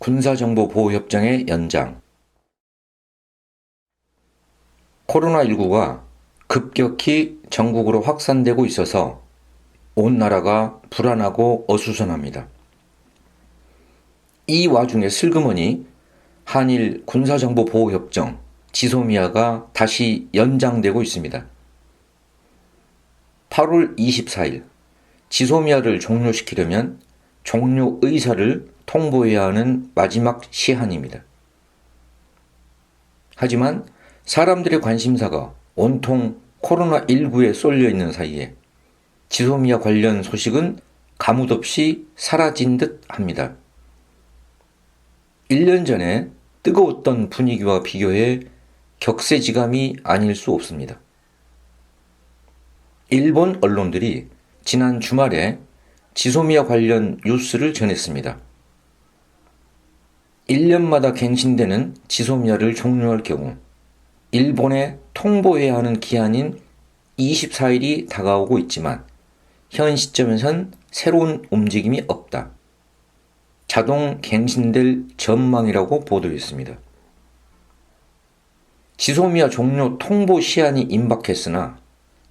군사정보보호협정의 연장. 코로나19가 급격히 전국으로 확산되고 있어서 온 나라가 불안하고 어수선합니다. 이 와중에 슬그머니 한일 군사정보보호협정 지소미아가 다시 연장되고 있습니다. 8월 24일 지소미아를 종료시키려면 종료 의사를 통보해야 하는 마지막 시한입니다. 하지만 사람들의 관심사가 온통 코로나19에 쏠려 있는 사이에 지소미아 관련 소식은 가뭇없이 사라진 듯 합니다. 1년 전에 뜨거웠던 분위기와 비교해 격세지감이 아닐 수 없습니다. 일본 언론들이 지난 주말에 지소미아 관련 뉴스를 전했습니다. 1년마다 갱신되는 지소미아를 종료할 경우 일본에 통보해야 하는 기한인 24일이 다가오고 있지만 현 시점에선 새로운 움직임이 없다. 자동 갱신될 전망이라고 보도했습니다. 지소미아 종료 통보 시한이 임박했으나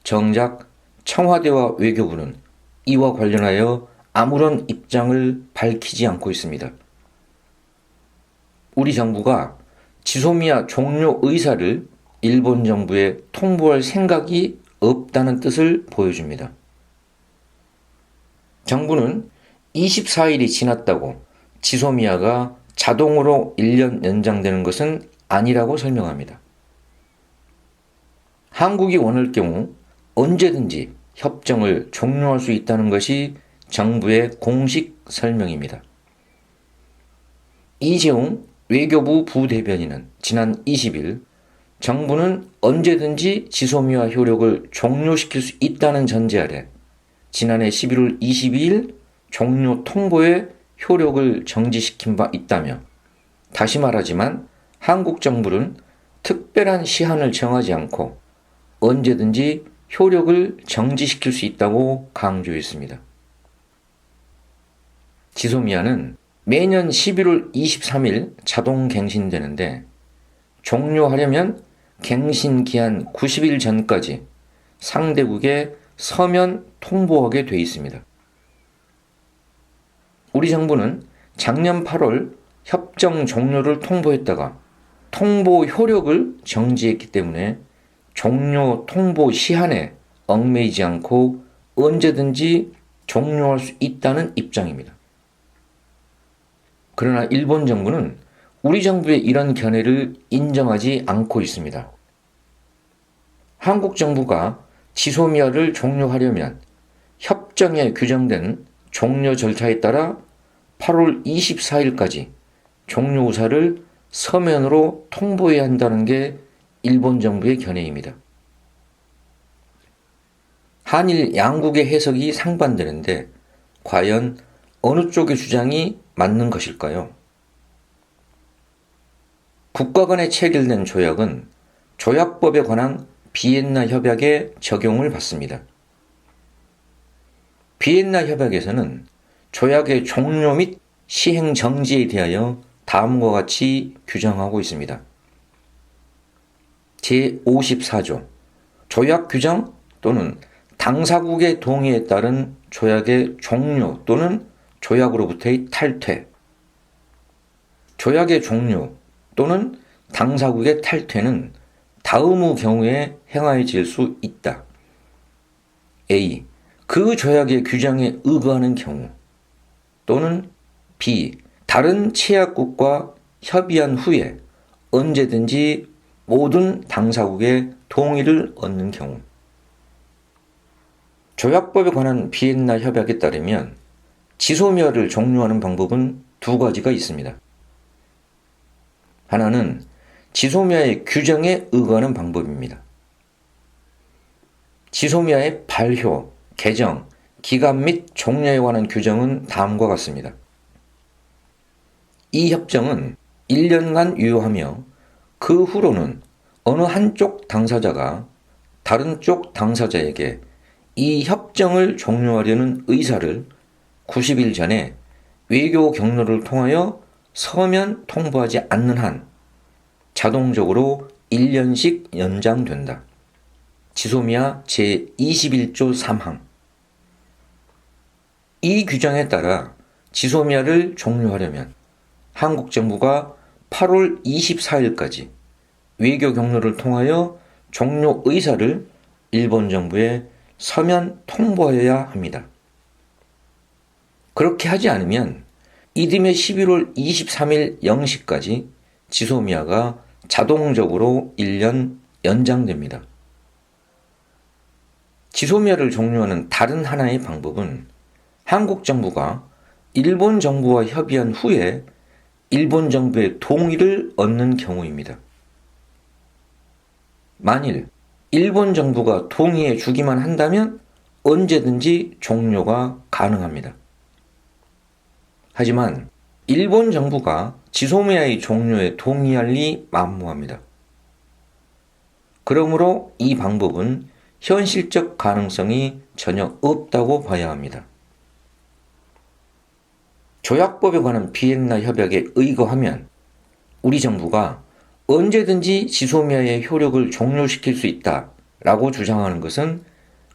정작 청와대와 외교부는 이와 관련하여 아무런 입장을 밝히지 않고 있습니다. 우리 정부가 지소미아 종료 의사를 일본 정부에 통보할 생각이 없다는 뜻을 보여줍니다. 정부는 24일이 지났다고 지소미아가 자동으로 1년 연장되는 것은 아니라고 설명합니다. 한국이 원할 경우 언제든지 협정을 종료할 수 있다는 것이 정부의 공식 설명입니다. 이재용 외교부 부대변인은 지난 20일 정부는 언제든지 지소미아 효력을 종료시킬 수 있다는 전제 아래 지난해 11월 22일 종료 통보에 효력을 정지시킨 바 있다며, 다시 말하지만 한국 정부는 특별한 시한을 정하지 않고 언제든지 효력을 정지시킬 수 있다고 강조했습니다. 지소미아는 매년 11월 23일 자동 갱신되는데 종료하려면 갱신 기한 90일 전까지 상대국에 서면 통보하게 돼 있습니다. 우리 정부는 작년 8월 협정 종료를 통보했다가 통보 효력을 정지했기 때문에 종료 통보 시한에 얽매이지 않고 언제든지 종료할 수 있다는 입장입니다. 그러나 일본 정부는 우리 정부의 이런 견해를 인정하지 않고 있습니다. 한국 정부가 지소미아를 종료하려면 협정에 규정된 종료 절차에 따라 8월 24일까지 종료 의사를 서면으로 통보해야 한다는 게 일본 정부의 견해입니다. 한일 양국의 해석이 상반되는데 과연 어느 쪽의 주장이 맞는 것일까요? 국가 간에 체결된 조약은 조약법에 관한 비엔나 협약의 적용을 받습니다. 비엔나 협약에서는 조약의 종료 및 시행 정지에 대하여 다음과 같이 규정하고 있습니다. 제54조 조약 규정 또는 당사국의 동의에 따른 조약의 종료 또는 조약으로부터의 탈퇴. 조약의 종료 또는 당사국의 탈퇴는 다음의 경우에 행하여질 수 있다. A. 그 조약의 규정에 의거하는 경우 또는 B. 다른 체약국과 협의한 후에 언제든지 모든 당사국의 동의를 얻는 경우. 조약법에 관한 비엔나 협약에 따르면 지소미아를 종료하는 방법은 두 가지가 있습니다. 하나는 지소미아의 규정에 의거하는 방법입니다. 지소미아의 발효, 개정, 기간 및 종료에 관한 규정은 다음과 같습니다. 이 협정은 1년간 유효하며 그 후로는 어느 한쪽 당사자가 다른 쪽 당사자에게 이 협정을 종료하려는 의사를 90일 전에 외교 경로를 통하여 서면 통보하지 않는 한 자동적으로 1년씩 연장된다. 지소미아 제21조 3항. 이 규정에 따라 지소미아를 종료하려면 한국 정부가 8월 24일까지 외교 경로를 통하여 종료 의사를 일본 정부에 서면 통보하여야 합니다. 그렇게 하지 않으면 이듬해 11월 23일 0시까지 지소미아가 자동적으로 1년 연장됩니다. 지소미아를 종료하는 다른 하나의 방법은 한국 정부가 일본 정부와 협의한 후에 일본 정부의 동의를 얻는 경우입니다. 만일 일본 정부가 동의해 주기만 한다면 언제든지 종료가 가능합니다. 하지만 일본 정부가 지소미아의 종료에 동의할 리 만무합니다. 그러므로 이 방법은 현실적 가능성이 전혀 없다고 봐야 합니다. 조약법에 관한 비엔나 협약에 의거하면 우리 정부가 언제든지 지소미아의 효력을 종료시킬 수 있다라고 주장하는 것은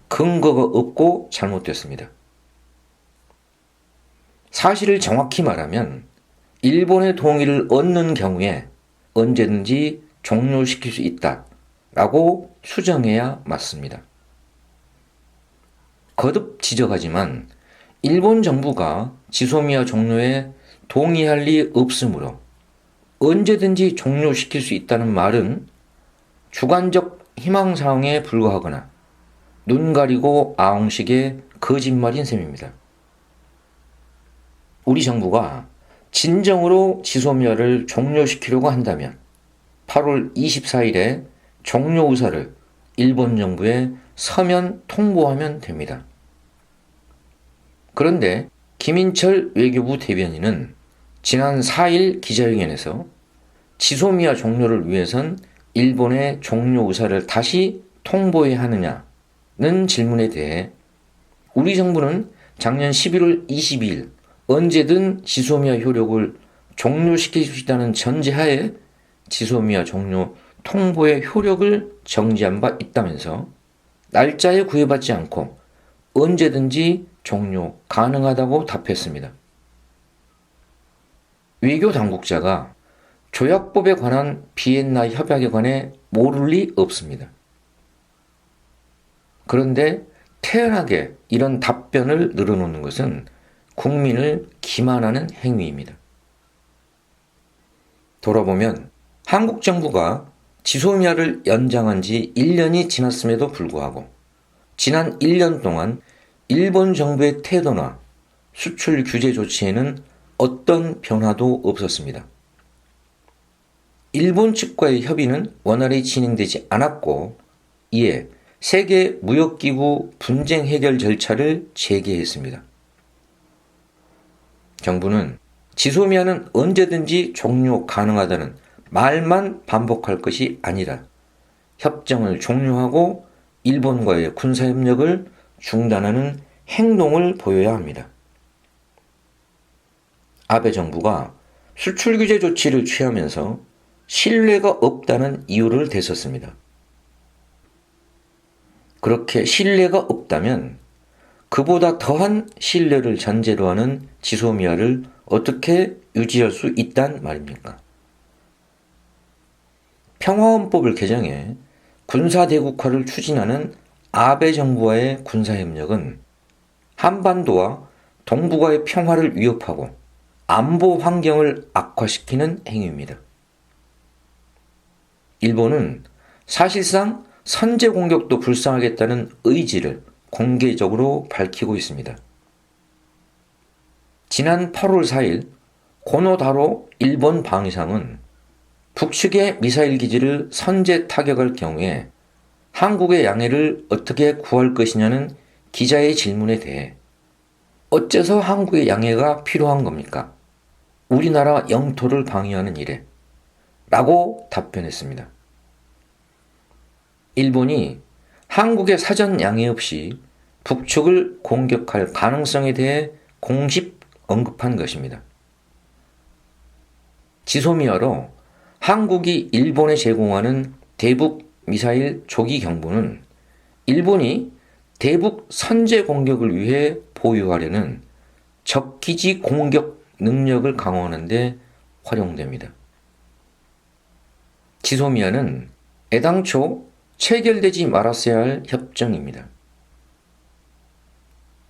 근거가 없고 잘못됐습니다. 사실을 정확히 말하면 일본의 동의를 얻는 경우에 언제든지 종료시킬 수 있다라고 수정해야 맞습니다. 거듭 지적하지만 일본 정부가 지소미아 종료에 동의할 리 없으므로 언제든지 종료시킬 수 있다는 말은 주관적 희망사항에 불과하거나 눈 가리고 아웅식의 거짓말인 셈입니다. 우리 정부가 진정으로 지소미아를 종료시키려고 한다면 8월 24일에 종료 의사를 일본 정부에 서면 통보하면 됩니다. 그런데 김인철 외교부 대변인은 지난 4일 기자회견에서 지소미아 종료를 위해선 일본의 종료 의사를 다시 통보해야 하느냐는 질문에 대해 우리 정부는 작년 11월 22일 언제든 지소미아 효력을 종료시킬 수 있다는 전제하에 지소미아 종료 통보의 효력을 정지한 바 있다면서 날짜에 구애받지 않고 언제든지 종료 가능하다고 답했습니다. 외교 당국자가 조약법에 관한 비엔나 협약에 관해 모를 리 없습니다. 그런데 태연하게 이런 답변을 늘어놓는 것은 국민을 기만하는 행위입니다. 돌아보면 한국 정부가 지소미아를 연장한 지 1년이 지났음에도 불구하고 지난 1년 동안 일본 정부의 태도나 수출 규제 조치에는 어떤 변화도 없었습니다. 일본 측과의 협의는 원활히 진행되지 않았고 이에 세계 무역기구 분쟁 해결 절차를 재개했습니다. 정부는 지소미아는 언제든지 종료 가능하다는 말만 반복할 것이 아니라 협정을 종료하고 일본과의 군사협력을 중단하는 행동을 보여야 합니다. 아베 정부가 수출 규제 조치를 취하면서 신뢰가 없다는 이유를 대썼습니다. 그렇게 신뢰가 없다면 그보다 더한 신뢰를 전제로 하는 지소미아를 어떻게 유지할 수 있단 말입니까? 평화헌법을 개정해 군사대국화를 추진하는 아베 정부와의 군사협력은 한반도와 동북아의 평화를 위협하고 안보 환경을 악화시키는 행위입니다. 일본은 사실상 선제 공격도 불쌍하겠다는 의지를 공개적으로 밝히고 있습니다. 지난 8월 4일 고노다로 일본 방위상은 북측의 미사일 기지를 선제 타격할 경우에 한국의 양해를 어떻게 구할 것이냐는 기자의 질문에 대해 어째서 한국의 양해가 필요한 겁니까? 우리나라 영토를 방위하는 일에 라고 답변했습니다. 일본이 한국의 사전 양해 없이 북측을 공격할 가능성에 대해 공식 언급한 것입니다. 지소미아로 한국이 일본에 제공하는 대북 미사일 조기 경보는 일본이 대북 선제 공격을 위해 보유하려는 적기지 공격 능력을 강화하는 데 활용됩니다. 지소미아는 애당초 체결되지 말았어야 할 협정입니다.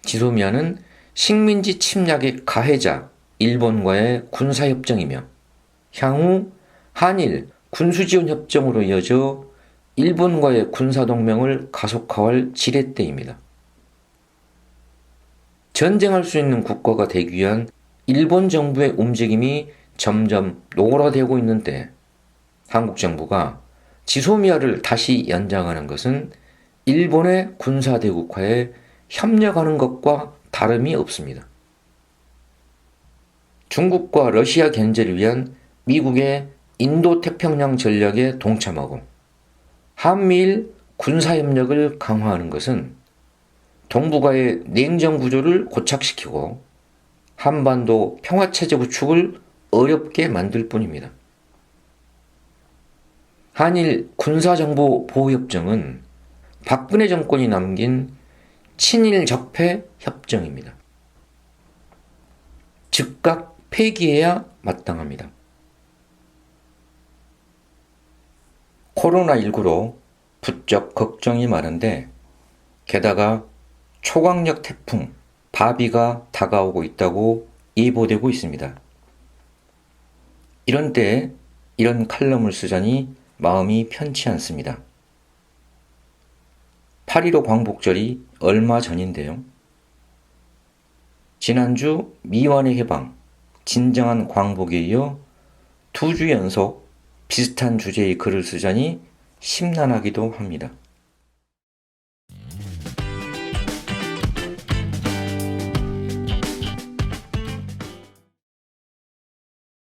지소미아는 식민지 침략의 가해자 일본과의 군사협정이며 향후 한일 군수지원협정으로 이어져 일본과의 군사동맹을 가속화할 지렛대입니다. 전쟁할 수 있는 국가가 되기 위한 일본 정부의 움직임이 점점 노골화되고 있는 때 한국 정부가 지소미아를 다시 연장하는 것은 일본의 군사대국화에 협력하는 것과 다름이 없습니다. 중국과 러시아 견제를 위한 미국의 인도태평양 전략에 동참하고 한미일 군사협력을 강화하는 것은 동북아의 냉전 구조를 고착시키고 한반도 평화체제 구축을 어렵게 만들 뿐입니다. 한일 군사정보보호협정은 박근혜 정권이 남긴 친일 적폐 협정입니다. 즉각 폐기해야 마땅합니다. 코로나19로 부쩍 걱정이 많은데 게다가 초강력 태풍 바비가 다가오고 있다고 예보되고 있습니다. 이런 때에 이런 칼럼을 쓰자니 마음이 편치 않습니다. 8.15 광복절이 얼마 전인데요. 지난주 미완의 해방, 진정한 광복에 이어 2주 연속 비슷한 주제의 글을 쓰자니 심란하기도 합니다.